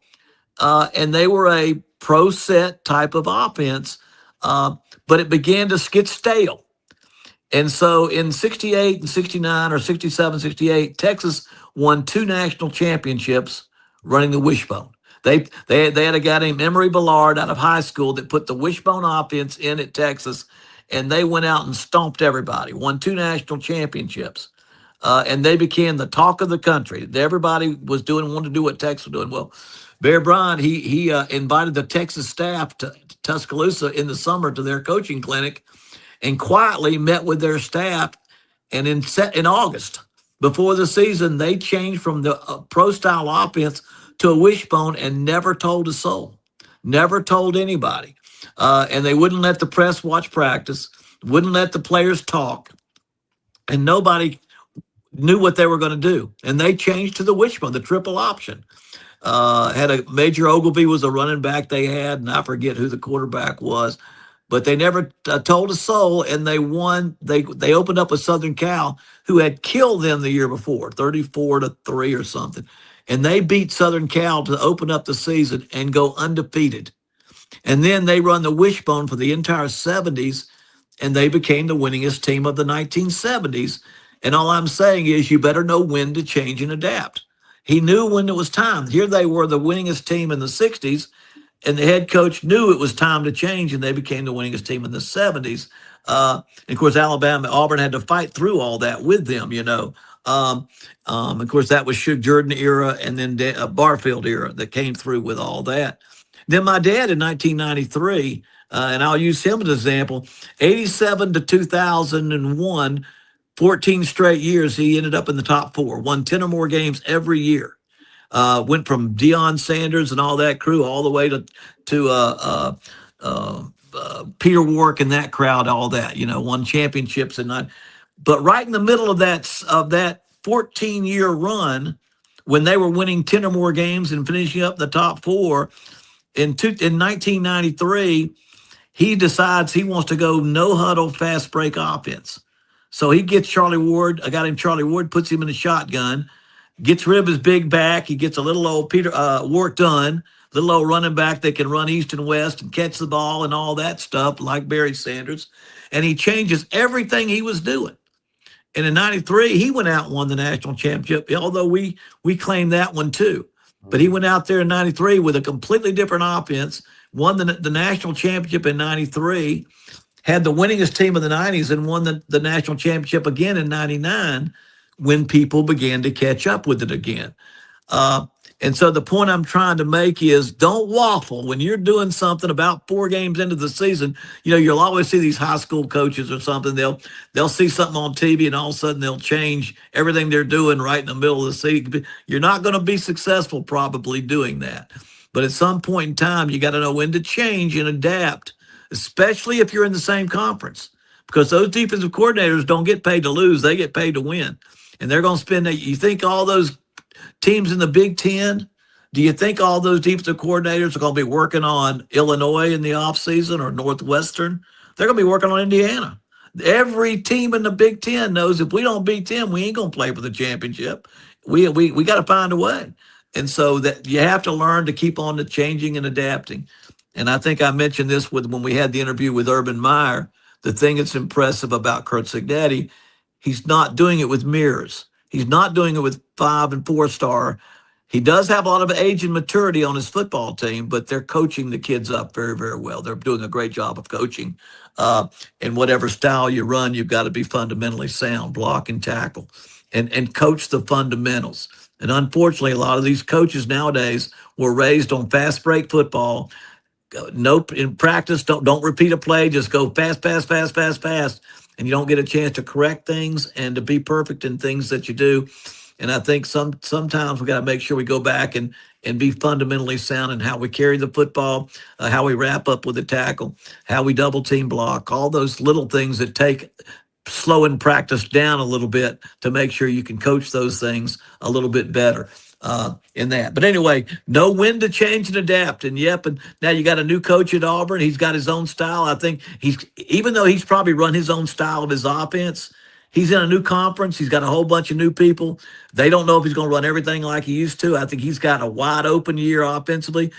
And they were a pro-set type of offense, but it began to get stale. And so in 68 and 69 or 67, 68, Texas won 2 national championships running the wishbone. They had a guy named Emory Ballard out of high school that put the wishbone offense in at Texas, and they went out and stomped everybody, won 2 national championships, and they became the talk of the country. Everybody wanted to do what Texas was doing. Well, Bear Bryant, he invited the Texas staff to Tuscaloosa in the summer to their coaching clinic, and quietly met with their staff. And in August, before the season, they changed from the pro-style offense to a wishbone and never told a soul, never told anybody. And they wouldn't let the press watch practice, wouldn't let the players talk, and nobody knew what they were going to do. And they changed to the wishbone, the triple option. Had a Major Ogilvy was a running back they had, and I forget who the quarterback was, but they never told a soul, and they won. They opened up with Southern Cal, who had killed them the year before, 34-3 or something. And they beat Southern Cal to open up the season and go undefeated. And then they run the wishbone for the entire 70s, and they became the winningest team of the 1970s. And all I'm saying is you better know when to change and adapt. He knew when it was time. Here they were the winningest team in the 60s, and the head coach knew it was time to change, and they became the winningest team in the 70s. And of course, Auburn had to fight through all that with them, Of course, that was Suge Jordan era and then Barfield era that came through with all that. Then my dad in 1993, and I'll use him as an example, 87 to 2001, 14 straight years, he ended up in the top 4, won 10 or more games every year. Went from Deion Sanders and all that crew all the way to Peter Warwick and that crowd, all that, won championships and not. But right in the middle of that 14-year run, when they were winning 10 or more games and finishing up the top four in 1993, he decides he wants to go no huddle fast break offense. So he gets Charlie Ward. I got him. Charlie Ward puts him in a shotgun, gets rid of his big back. He gets a little old Peter Ward Dunn, little old running back that can run east and west and catch the ball and all that stuff like Barry Sanders. And he changes everything he was doing. And in 93, he went out and won the national championship, although we claim that one too. But he went out there in 93 with a completely different offense, won the national championship in 93, had the winningest team of the 90s, and won the national championship again in 99 when people began to catch up with it again. And so the point I'm trying to make is don't waffle when you're doing something about 4 games into the season. You'll always see these high school coaches or something. They'll see something on TV and all of a sudden they'll change everything they're doing right in the middle of the season. You're not going to be successful probably doing that. But at some point in time, you got to know when to change and adapt, especially if you're in the same conference, because those defensive coordinators don't get paid to lose. They get paid to win. And they're going to spend that. You think all those teams in the Big Ten, do you think all those defensive coordinators are going to be working on Illinois in the offseason or Northwestern? They're going to be working on Indiana. Every team in the Big Ten knows if we don't beat them, we ain't going to play for the championship. We got to find a way. And so that you have to learn to keep on the changing and adapting. And I think I mentioned this when we had the interview with Urban Meyer. The thing that's impressive about Curt Cignetti, he's not doing it with mirrors. He's not doing it with 5 and 4-star. He does have a lot of age and maturity on his football team, but they're coaching the kids up very, very well. They're doing a great job of coaching. And whatever style you run, you've got to be fundamentally sound, block and tackle, and coach the fundamentals. And unfortunately, a lot of these coaches nowadays were raised on fast break football. No, in practice, don't repeat a play. Just go fast, and you don't get a chance to correct things and to be perfect in things that you do. And I think sometimes we got to make sure we go back and be fundamentally sound in how we carry the football, how we wrap up with the tackle, how we double team block, all those little things that take slowing practice down a little bit to make sure you can coach those things a little bit better. In that. But anyway, know when to change and adapt. And and now you got a new coach at Auburn. He's got his own style. I think even though he's probably run his own style of his offense, he's in a new conference. He's got a whole bunch of new people. They don't know if he's going to run everything like he used to. I think he's got a wide open year offensively.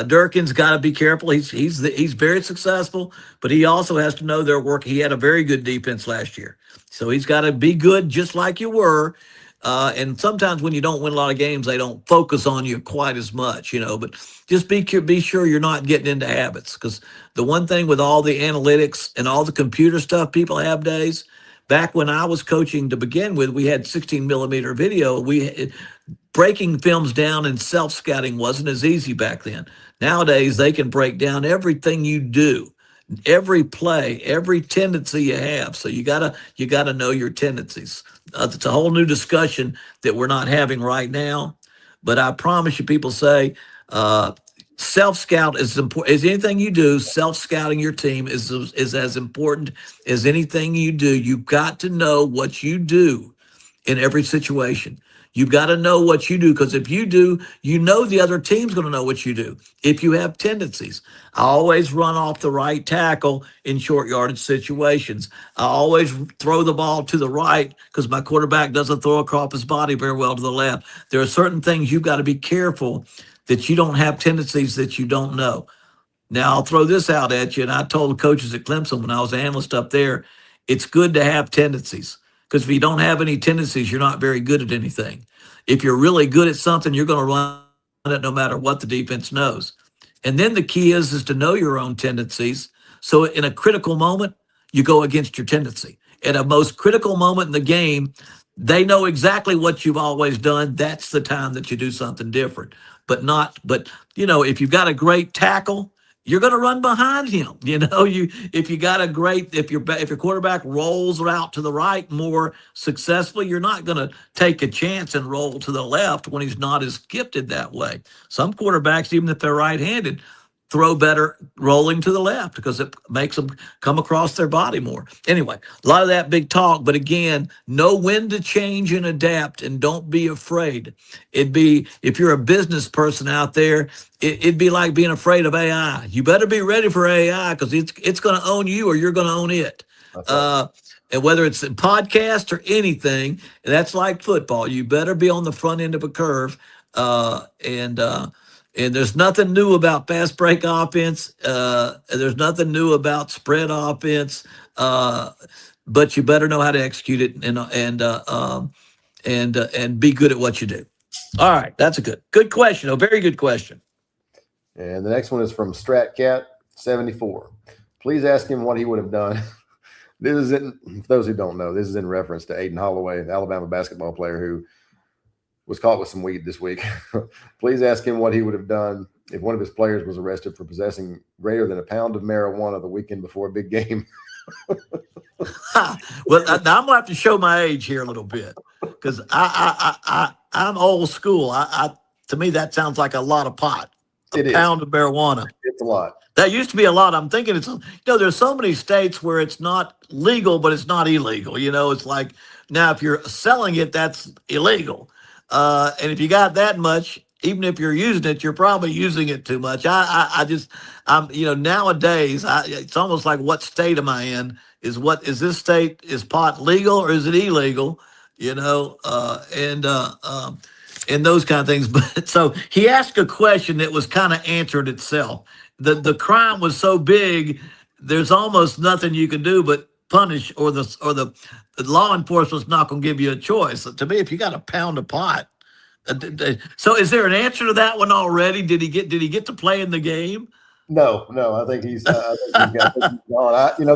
Durkin's got to be careful. He's very successful, but he also has to know their work. He had a very good defense last year. So he's got to be good just like you were. And sometimes when you don't win a lot of games, they don't focus on you quite as much, but just be sure you're not getting into habits, because the one thing with all the analytics and all the computer stuff people have days, back when I was coaching to begin with, we had 16 millimeter video. Breaking films down and self-scouting wasn't as easy back then. Nowadays, they can break down everything you do, every play, every tendency you have. So you gotta know your tendencies. It's a whole new discussion that we're not having right now. But I promise you, people say self-scout is important as anything you do. Self-scouting your team is as important as anything you do. You've got to know what you do in every situation. You've got to know what you do, because if you do, the other team's going to know what you do. If you have tendencies, I always run off the right tackle in short yardage situations. I always throw the ball to the right because my quarterback doesn't throw across his body very well to the left. There are certain things you've got to be careful that you don't have tendencies that you don't know. Now, I'll throw this out at you, and I told the coaches at Clemson when I was an analyst up there, it's good to have tendencies. Because if you don't have any tendencies, you're not very good at anything. If you're really good at something, you're going to run it no matter what the defense knows. And then the key is to know your own tendencies. So in a critical moment, you go against your tendency. At a most critical moment in the game, they know exactly what you've always done. That's the time that you do something different. But if you've got a great tackle, you're going to run behind him. If you got if your quarterback rolls out to the right more successfully, you're not going to take a chance and roll to the left when he's not as gifted that way. Some quarterbacks, even if they're right-handed, throw better rolling to the left because it makes them come across their body more. Anyway, a lot of that big talk, but again, know when to change and adapt, and don't be afraid. If you're a business person out there, it'd be like being afraid of AI. You better be ready for AI because it's going to own you or you're going to own it. Right. And whether it's a podcast or anything, that's like football. You better be on the front end of a curve. And there's nothing new about fast break offense. There's nothing new about spread offense. But you better know how to execute it and be good at what you do. All right, that's a good question. A very good question. And the next one is from StratCat74. Please ask him what he would have done. This is for those who don't know, this is in reference to Aiden Holloway, the Alabama basketball player who was caught with some weed this week. Please ask him what he would have done if one of his players was arrested for possessing greater than a pound of marijuana the weekend before a big game. Well, now I'm gonna have to show my age here a little bit because I'm old school. To me that sounds like a lot of pot. A pound of marijuana. It's a lot. That used to be a lot. I'm thinking there's so many states where it's not legal, but it's not illegal. It's like now if you're selling it, that's illegal. And if you got that much, even if you're using it, you're probably using it too much. Nowadays, it's almost like what state am I in? Is this state, is pot legal or is it illegal? And those kind of things. But so he asked a question that was kind of answered itself. The crime was so big, there's almost nothing you can do but punish, or the law enforcement's not going to give you a choice. To me, if you got a pound of pot, so is there an answer to that one already? Did he get to play in the game? No. I think he's gone.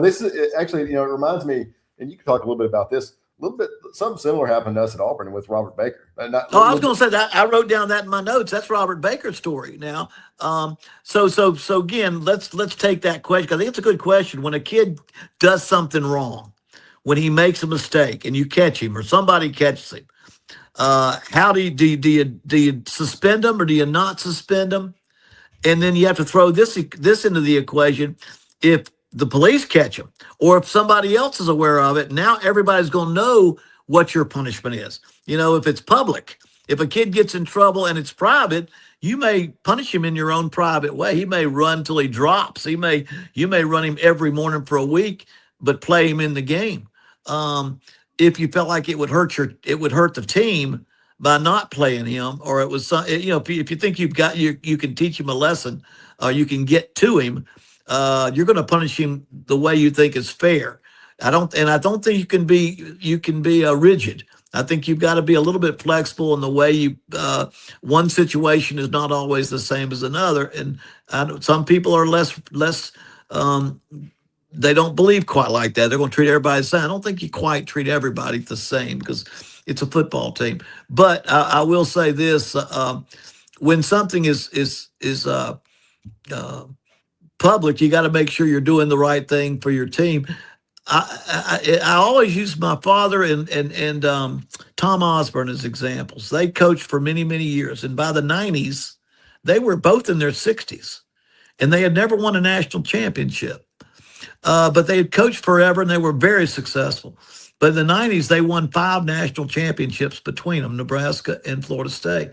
This is actually, it reminds me, and you can talk a little bit about this. A little bit, something similar happened to us at Auburn with Robert Baker. I was going to say that. I wrote down that in my notes. That's Robert Baker's story. Now, so again, let's take that question because I think it's a good question. When a kid does something wrong, when he makes a mistake and you catch him or somebody catches him, how do you suspend him or do you not suspend him? And then you have to throw this into the equation. If the police catch him or if somebody else is aware of it, now everybody's going to know what your punishment is. If it's public, if a kid gets in trouble and it's private, you may punish him in your own private way. He may run till he drops. You may run him every morning for a week, but play him in the game. If you felt like it would hurt the team by not playing him, or it was if you think you can teach him a lesson, you can get to him. You're going to punish him the way you think is fair. I don't think you can be rigid. I think you've got to be a little bit flexible in the way one situation is not always the same as another. And some people are less, they don't believe quite like that. They're going to treat everybody the same. I don't think you quite treat everybody the same because it's a football team. But I will say this, when something is public, you got to make sure you're doing the right thing for your team. I always use my father and Tom Osborne as examples. They coached for many, many years. And by the 90s, they were both in their 60s. And they had never won a national championship. But they had coached forever, and they were very successful. But in the 90s, they won 5 national championships between them, Nebraska and Florida State.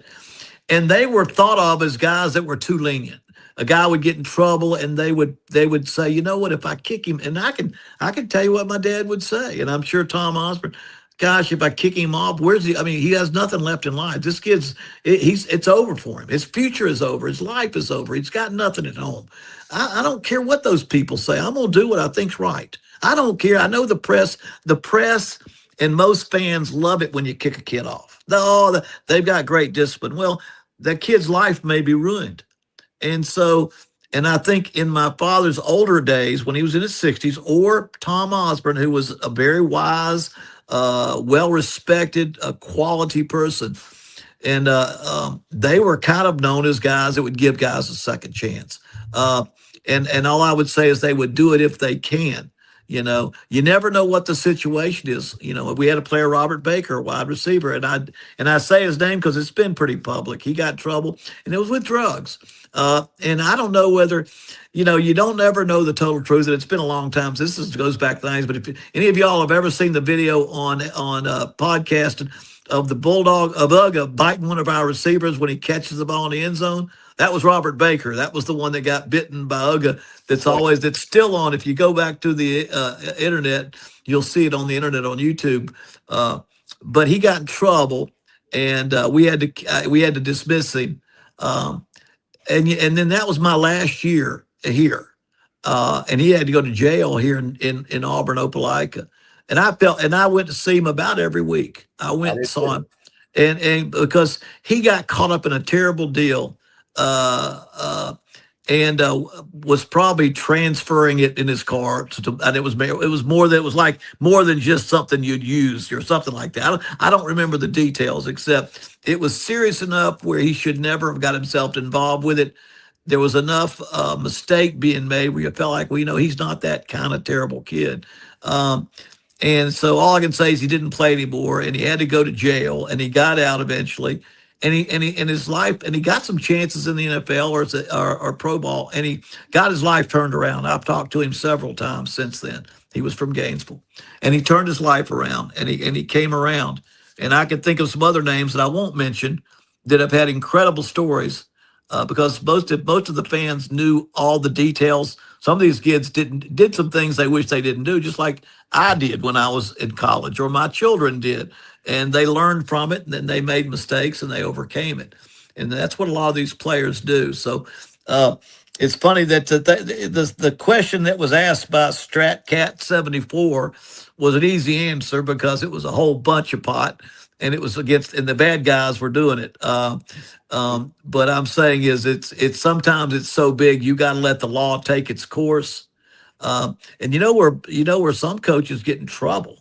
And they were thought of as guys that were too lenient. A guy would get in trouble, and they would say, you know what, if I kick him, and I can tell you what my dad would say, and I'm sure Tom Osborne, gosh, if I kick him off, where's he? I mean, he has nothing left in life. This kid's, it's over for him. His future is over. His life is over. He's got nothing at home. I don't care what those people say. I'm going to do what I think's right. I don't care. I know the press and most fans love it when you kick a kid off. Oh, they've got great discipline. Well, that kid's life may be ruined. And so, and I think in my father's older days, when he was in his 60s, or Tom Osborne, who was a very wise, well-respected, quality person, and they were kind of known as guys that would give guys a second chance. And all I would say is they would do it if they can. You never know what the situation is. We had a player, Robert Baker, a wide receiver, and I say his name because it's been pretty public. He got in trouble, and it was with drugs. And I don't know whether, you don't ever know the total truth. And it's been a long time. So goes back things. But if any of y'all have ever seen the video on podcast of the Bulldog of Uga biting one of our receivers when he catches the ball in the end zone, that was Robert Baker. That was the one that got bitten by Uga. That's still on. If you go back to the internet, you'll see it on the internet on YouTube. But he got in trouble, and we had to dismiss him. And then that was my last year here, and he had to go to jail here in Auburn, Opelika. And I went to see him about every week. I went and saw him, and because he got caught up in a terrible deal, and was probably transferring it in his car and it was more than just something you'd use or something like that. I don't remember the details, except it was serious enough where he should never have got himself involved with it. There was enough mistake being made where you felt like, well, he's not that kind of terrible kid. And so all I can say is he didn't play anymore, and he had to go to jail, and he got out eventually. And his life, and he got some chances in the NFL or pro ball, and he got his life turned around. I've talked to him several times since then. He was from Gainesville, and he turned his life around, and he came around. And I can think of some other names that I won't mention that have had incredible stories, because most of the fans knew all the details. Some of these kids did some things they wish they didn't do, just like I did when I was in college, or my children did. And they learned from it, and then they made mistakes, and they overcame it. And that's what a lot of these players do. So it's funny that the question that was asked by StratCat74 was an easy answer because it was a whole bunch of pot, and it was and the bad guys were doing it. But I'm saying is it's sometimes it's so big you got to let the law take its course. And where some coaches get in trouble.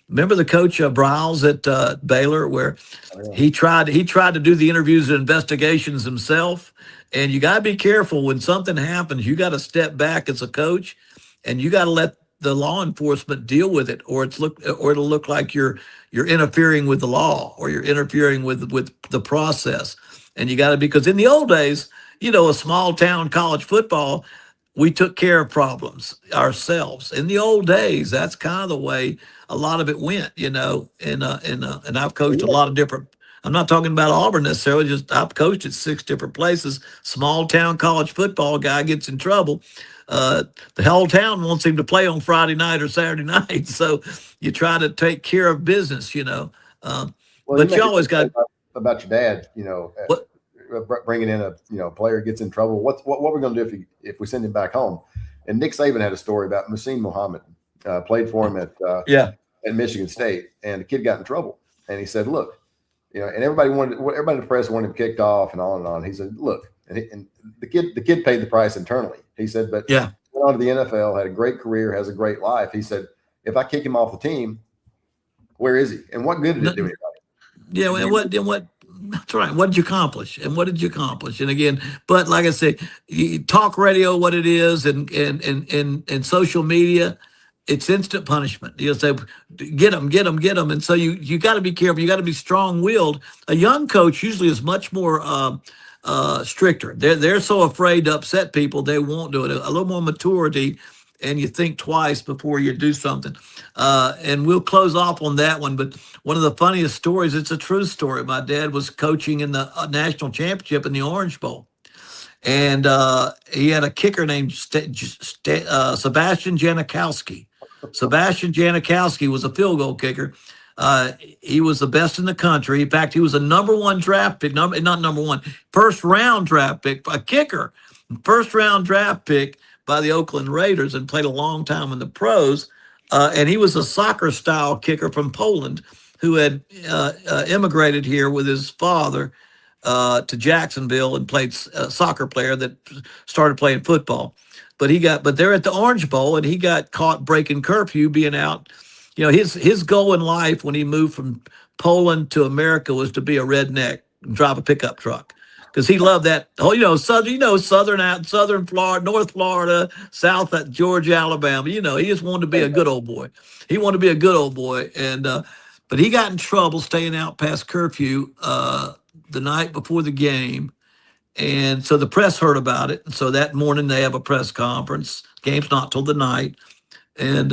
Remember the coach Bryles at Baylor, where he tried to do the interviews and investigations himself. And you got to be careful when something happens. You got to step back as a coach, and you got to let the law enforcement deal with it, or it'll look like you're interfering with the law, or you're interfering with the process. And you got to, because in the old days, a small town college football, we took care of problems ourselves. In the old days, that's kind of the way a lot of it went, and I've coached a lot of different. I'm not talking about Auburn necessarily. Just I've coached at 6 different places. Small town college football guy gets in trouble. The whole town wants him to play on Friday night or Saturday night. So you try to take care of business, but you always got about your dad, bringing in a player gets in trouble. What we're going to do if we send him back home? And Nick Saban had a story about Muhsin Muhammad, played for him at Michigan State, and the kid got in trouble. And he said, "Look, and everybody in the press wanted him kicked off and on and on." He said, "Look," and the kid paid the price internally. He said, "But went on to the NFL, had a great career, has a great life." He said, "If I kick him off the team, where is he? And what good did it do anybody?" Yeah, and what? That's right. What did you accomplish? And again, but like I said, talk radio, what it is, and social media, it's instant punishment. You'll say, get them. And so you got to be careful. You got to be strong-willed. A young coach usually is much more stricter. They're so afraid to upset people, they won't do it. A little more maturity, and you think twice before you do something. And we'll close off on that one. But one of the funniest stories, it's a true story. My dad was coaching in the national championship in the Orange Bowl. And he had a kicker named Sebastian Janikowski. Sebastian Janikowski was a field goal kicker. He was the best in the country. In fact, he was a #1 draft pick, first round draft pick, a kicker, first round draft pick by the Oakland Raiders, and played a long time in the pros. And he was a soccer style kicker from Poland who had immigrated here with his father to Jacksonville and played a soccer player that started playing football. But they're at the Orange Bowl, and he got caught breaking curfew, being out. His goal in life when he moved from Poland to America was to be a redneck drive a pickup truck. Because he loved that. Oh, southern Florida, North Florida, South Georgia, Alabama. He just wanted to be a good old boy. He wanted to be a good old boy, and but he got in trouble staying out past curfew the night before the game, and so the press heard about it. And so that morning they have a press conference. Game's not till the night, and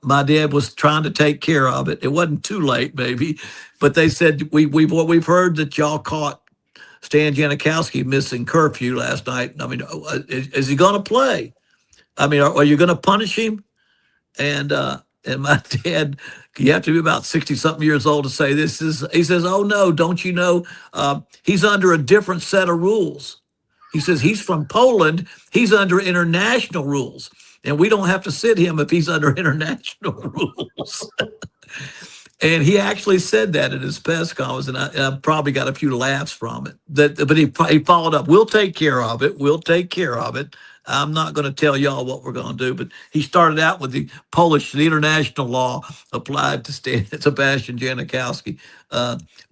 my dad was trying to take care of it. It wasn't too late, maybe, but they said we've heard that y'all caught Stan Janikowski missing curfew last night. I mean, is he going to play? I mean, are you going to punish him? And my dad, you have to be about 60-something years old to say this. He says, oh, no, don't you know? He's under a different set of rules. He says he's from Poland. He's under international rules. And we don't have to sit him if he's under international rules. And he actually said that in his press conference, and I probably got a few laughs from it. But he followed up, we'll take care of it. We'll take care of it. I'm not going to tell y'all what we're going to do. But he started out with the international law applied to Sebastian Janikowski.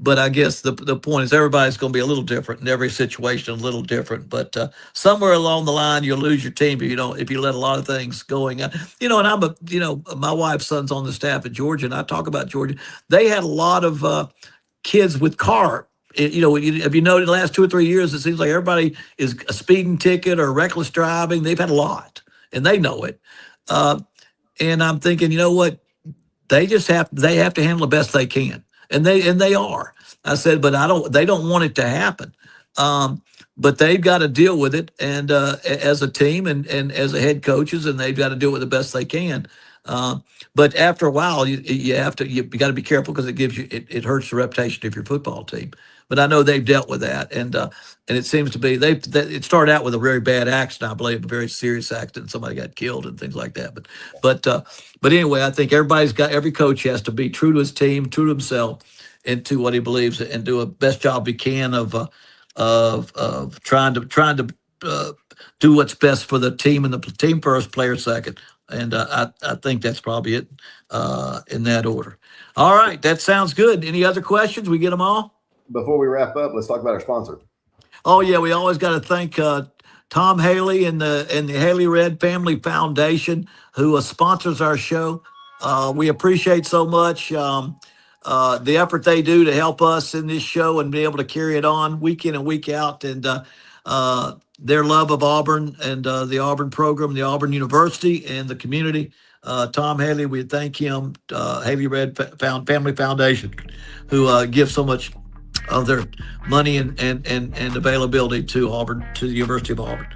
But I guess the point is everybody's going to be a little different in every situation, a little different. But somewhere along the line, you'll lose your team if you let a lot of things going. And my wife's son's on the staff at Georgia, and I talk about Georgia. They had a lot of kids with car. If you know, in the last 2 or 3 years, it seems like everybody is a speeding ticket or reckless driving. They've had a lot, and they know it. And I'm thinking, you know what? They have to handle the best they can, and they are. I said, but they don't want it to happen. But they've got to deal with it, and as a team and as a head coaches, and they've got to do it the best they can. But after a while, you got to be careful because it hurts the reputation of your football team. But I know they've dealt with that, and it seems to be it started out with a very bad accident, I believe, a very serious accident. Somebody got killed and things like that. But anyway, I think every coach has to be true to his team, true to himself, and to what he believes, and do a best job he can of trying to do what's best for the team, and the team first, player second. And I think that's probably it in that order. All right, that sounds good. Any other questions? We get them all? Before we wrap up, let's talk about our sponsor. Oh, yeah, we always got to thank Tom Haley and the Haley Red Family Foundation, who sponsors our show. We appreciate so much the effort they do to help us in this show and be able to carry it on week in and week out. And their love of Auburn and the Auburn program, the Auburn University, and the community. Tom Haley, we thank him, Haley Red Family Foundation, who gives so much of their money and availability to Auburn, to the University of Auburn.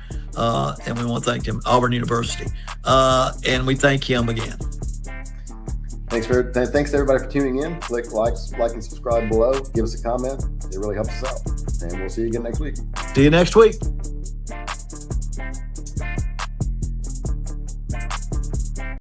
And we want to thank him, Auburn University. And we thank him again. Thanks to everybody for tuning in. Click like and subscribe below. Give us a comment. It really helps us out. And we'll see you again next week. See you next week.